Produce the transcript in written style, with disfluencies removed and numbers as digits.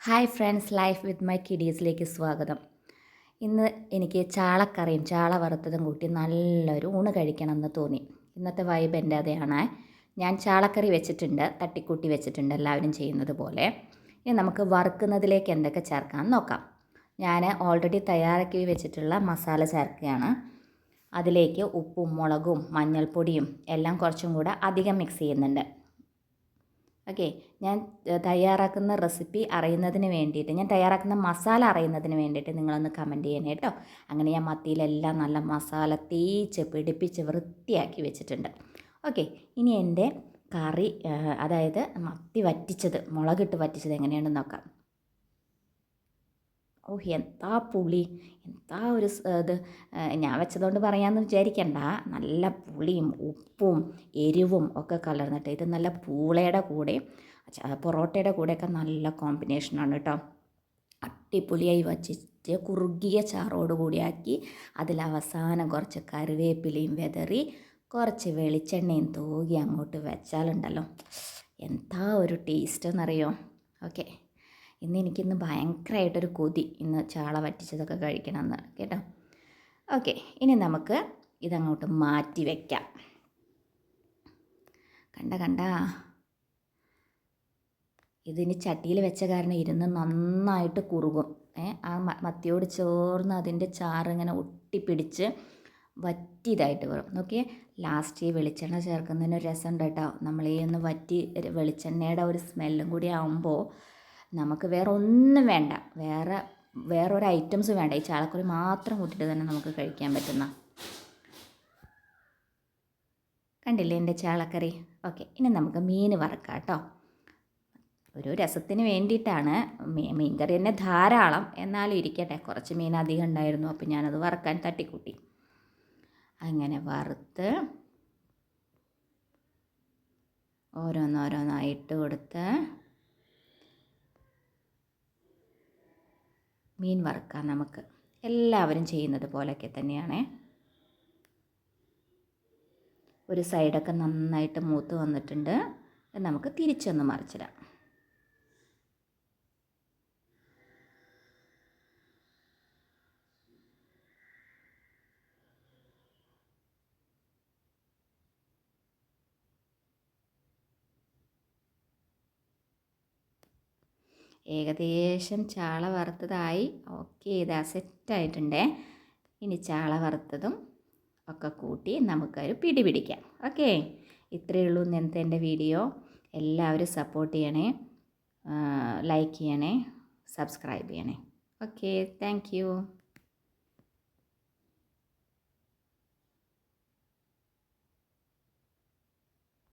Hi friends, life with my കിഡീസിലേക്ക് സ്വാഗതം. ഇന്ന് എനിക്ക് ചാളക്കറിയും ചാള വറുത്തതും കൂട്ടി നല്ലൊരു ഊണ് കഴിക്കണമെന്ന് തോന്നി. ഇന്നത്തെ വൈബ് എൻ്റെ അതെയാണ്. ഞാൻ ചാളക്കറി വെച്ചിട്ടുണ്ട്, തട്ടിക്കൂട്ടി വെച്ചിട്ടുണ്ട് എല്ലാവരും ചെയ്യുന്നത് പോലെ. ഇനി നമുക്ക് വറുക്കുന്നതിലേക്ക് എന്തൊക്കെ ചേർക്കാമെന്ന് നോക്കാം. ഞാൻ ഓൾറെഡി തയ്യാറാക്കി വെച്ചിട്ടുള്ള മസാല ചേർക്കുകയാണ്. അതിലേക്ക് ഉപ്പും മുളകും മഞ്ഞൾപ്പൊടിയും എല്ലാം കുറച്ചും കൂടെ അധികം മിക്സ് ചെയ്യുന്നുണ്ട്. ഓക്കെ, ഞാൻ തയ്യാറാക്കുന്ന റെസിപ്പി അറിയുന്നതിന് വേണ്ടിയിട്ട്, ഞാൻ തയ്യാറാക്കുന്ന മസാല അറിയുന്നതിന് വേണ്ടിയിട്ട് നിങ്ങളൊന്ന് കമൻറ്റ് ചെയ്യണേ കേട്ടോ. അങ്ങനെ ഞാൻ മത്തിയിലെല്ലാം നല്ല മസാല തേച്ച് പിടിപ്പിച്ച് വൃത്തിയാക്കി വെച്ചിട്ടുണ്ട്. ഓക്കെ, ഇനി എൻ്റെ കറി, അതായത് മത്തി വറ്റിച്ചത്, മുളകിട്ട് വറ്റിച്ചത് എങ്ങനെയാണെന്ന് നോക്കാം. ഓഹ്, എന്താ പുളി, എന്താ ഒരു ഇത്, ഞാൻ വെച്ചതുകൊണ്ട് പറയാമെന്ന് വിചാരിക്കണ്ട. നല്ല പുളിയും ഉപ്പും എരിവും ഒക്കെ കലർന്നിട്ട് ഇത് നല്ല പൂളയുടെ കൂടെയും പൊറോട്ടയുടെ കൂടെയൊക്കെ നല്ല കോമ്പിനേഷനാണ് കേട്ടോ. അടിപൊളിയായി വച്ചിട്ട് കുറുകിയ ചാറോട് കൂടിയാക്കി അതിലവസാനം കുറച്ച് കറിവേപ്പിലയും വെതറി കുറച്ച് വെളിച്ചെണ്ണയും തൂകി അങ്ങോട്ട് വെച്ചാലുണ്ടല്ലോ, എന്താ ഒരു ടേസ്റ്റ് എന്നറിയോ. ഓക്കെ, എനിക്കിന്ന് ഭയങ്കരമായിട്ടൊരു കൊതി, ഇന്ന് ചാള വറ്റിച്ചതൊക്കെ കഴിക്കണമെന്ന് കേട്ടോ. ഓക്കെ, ഇനി നമുക്ക് ഇതങ്ങോട്ട് മാറ്റി വയ്ക്കാം. കണ്ട ഇതിന് ചട്ടിയിൽ വെച്ച കാരണം ഇരുന്ന് നന്നായിട്ട് കുറുകും. ആ മത്തിയോട് ചേർന്ന് അതിൻ്റെ ചാറിങ്ങനെ ഒട്ടിപ്പിടിച്ച് വറ്റിയതായിട്ട് വരും. നോക്കിയേ, ലാസ്റ്റ് ഈ വെളിച്ചെണ്ണ ചേർക്കുന്നതിന് ഒരു രസമുണ്ട് കേട്ടോ. നമ്മൾ ഈ ഒന്ന് വറ്റി വെളിച്ചെണ്ണയുടെ ഒരു സ്മെല്ലും കൂടി ആകുമ്പോൾ നമുക്ക് വേറെ ഒന്നും വേണ്ട, വേറൊരു ഐറ്റംസ് വേണ്ട. ഈ ചാളക്കറി മാത്രം കൂട്ടിയിട്ട് തന്നെ നമുക്ക് കഴിക്കാൻ പറ്റുന്ന. കണ്ടില്ലേ എൻ്റെ ചാളക്കറി. ഓക്കെ, ഇനി നമുക്ക് മീൻ വറുക്കാം കേട്ടോ. ഒരു രസത്തിന് വേണ്ടിയിട്ടാണ്. മീൻകറി തന്നെ ധാരാളം, എന്നാലും ഇരിക്കട്ടെ, കുറച്ച് മീൻ അധികം ഉണ്ടായിരുന്നു, അപ്പോൾ ഞാനത് വറുക്കാൻ തട്ടിക്കൂട്ടി. അങ്ങനെ വറുത്ത് ഓരോന്നോരോന്നായിട്ട് കൊടുത്ത് മീൻ വറുക്കാം. നമുക്ക് എല്ലാവരും ചെയ്യുന്നത് പോലെയൊക്കെ തന്നെയാണ്. ഒരു സൈഡൊക്കെ നന്നായിട്ട് മൂത്ത് വന്നിട്ടുണ്ട്. നമുക്ക് തിരിച്ചൊന്ന് മറിച്ചിടാം. ഏകദേശം ചാള വറുത്തതായി. ഓക്കെ, ഇതാ സെറ്റായിട്ടുണ്ടേ. ഇനി ചാള വറുത്തതും ഒക്കെ കൂട്ടി നമുക്കൊരു പിടി പിടിക്കാം. ഓക്കെ, ഇത്രയേ ഉള്ളൂ ഇന്നത്തെ എൻ്റെ വീഡിയോ. എല്ലാവരും സപ്പോർട്ട് ചെയ്യണേ, ലൈക്ക് ചെയ്യണേ, സബ്സ്ക്രൈബ് ചെയ്യണേ. Okay, thank you.